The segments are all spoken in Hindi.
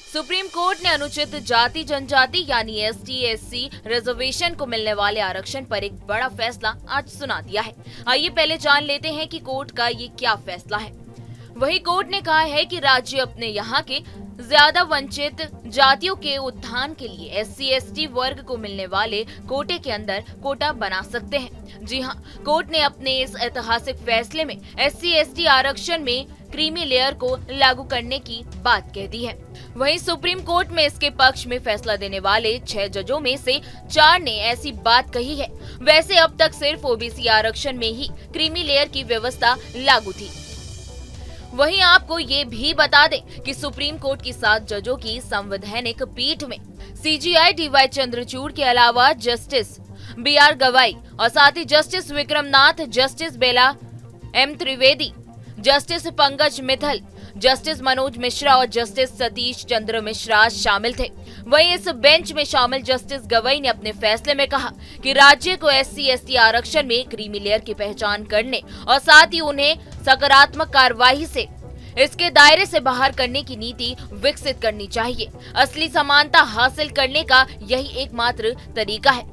सुप्रीम कोर्ट ने अनुसूचित जाति जनजाति यानी एसटी एससी रिजर्वेशन को मिलने वाले आरक्षण पर एक बड़ा फैसला आज सुना दिया है। आइए पहले जान लेते हैं कि कोर्ट का ये क्या फैसला है। वही कोर्ट ने कहा है कि राज्य अपने यहाँ के ज्यादा वंचित जातियों के उत्थान के लिए एससी एसटी वर्ग को मिलने वाले कोटे के अंदर कोटा बना सकते हैं। जी हाँ, कोर्ट ने अपने इस ऐतिहासिक फैसले में एससी एसटी आरक्षण में क्रीमी लेयर को लागू करने की बात कह दी है। वहीं सुप्रीम कोर्ट में इसके पक्ष में फैसला देने वाले 6 जजों में से 4 ने ऐसी बात कही है। वैसे अब तक सिर्फ ओबीसी आरक्षण में ही क्रीमी लेयर की व्यवस्था लागू थी। वहीं आपको ये भी बता दें कि सुप्रीम कोर्ट की 7 जजों की संवैधानिक पीठ में सीजीआई डीवाई चंद्रचूड़ के अलावा जस्टिस बीआर गवाई और साथ ही justice Vikram Nath, justice Bela M Trivedi, justice Pankaj Mittal, justice Manoj Mishra और जस्टिस सतीश चंद्र मिश्रा शामिल थे। वहीं इस बेंच में शामिल जस्टिस गवई ने अपने फैसले में कहा कि राज्य को एससी एसटी आरक्षण में क्रीमी लेयर की पहचान करने और साथ ही उन्हें सकारात्मक कार्यवाही से इसके दायरे से बाहर करने की नीति विकसित करनी चाहिए। असली समानता हासिल करने का यही एकमात्र तरीका है।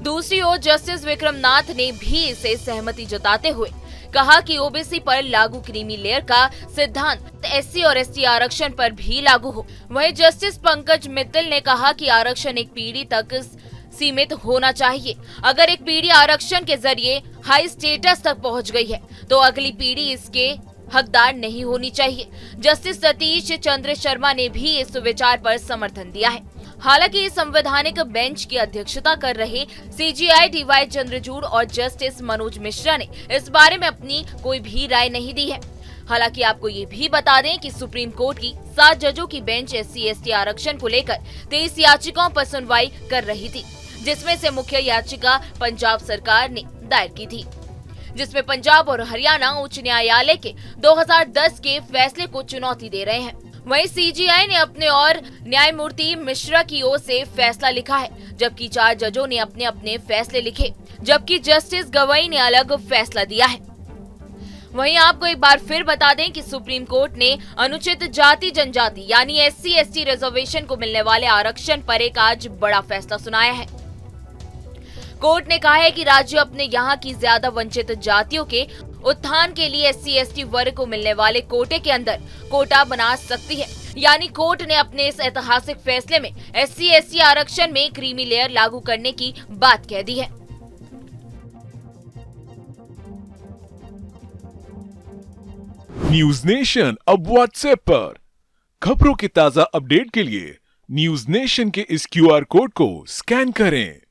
दूसरी ओर जस्टिस विक्रमनाथ ने भी इसे सहमति जताते हुए कहा कि ओबीसी पर लागू क्रीमी लेयर का सिद्धांत एससी और एसटी आरक्षण पर भी लागू हो। वहीं जस्टिस पंकज मित्तल ने कहा कि आरक्षण एक पीढ़ी तक सीमित होना चाहिए। अगर एक पीढ़ी आरक्षण के जरिए हाई स्टेटस तक पहुंच गई है तो अगली पीढ़ी इसके हकदार नहीं होनी चाहिए। जस्टिस सतीश चंद्र शर्मा ने भी इस विचार पर समर्थन दिया है। हालांकि संवैधानिक बेंच की अध्यक्षता कर रहे सीजीआई डीवाई चंद्रचूड़ और जस्टिस मनोज मिश्रा ने इस बारे में अपनी कोई भी राय नहीं दी है। हालांकि आपको ये भी बता दें कि सुप्रीम कोर्ट की 7 जजों की बेंच एससी एसटी आरक्षण को लेकर 23 याचिकाओं पर सुनवाई कर रही थी, जिसमें से मुख्य याचिका पंजाब सरकार ने दायर की थी, जिसमें पंजाब और हरियाणा उच्च न्यायालय के 2010 के फैसले को चुनौती दे रहे हैं। वहीं सीजीआई ने अपने और न्यायमूर्ति मिश्रा की ओर से फैसला लिखा है, जबकि 4 जजों ने अपने अपने फैसले लिखे, जबकि जस्टिस गवई ने अलग फैसला दिया है। वहीं आपको एक बार फिर बता दें कि सुप्रीम कोर्ट ने अनुसूचित जाति जनजाति यानी एससी एसटी रिजर्वेशन को मिलने वाले आरक्षण पर एक आज बड़ा फैसला सुनाया है। कोर्ट ने कहा है कि राज्य अपने यहाँ की ज्यादा वंचित जातियों के उत्थान के लिए एससी एसटी वर्ग को मिलने वाले कोटे के अंदर कोटा बना सकती है। यानी कोर्ट ने अपने इस ऐतिहासिक फैसले में एससी एसटी आरक्षण में क्रीमी लेयर लागू करने की बात कह दी है। न्यूज नेशन अब व्हाट्सएप पर खबरों के ताजा अपडेट के लिए न्यूज नेशन के इस क्यूआर कोड को स्कैन करें।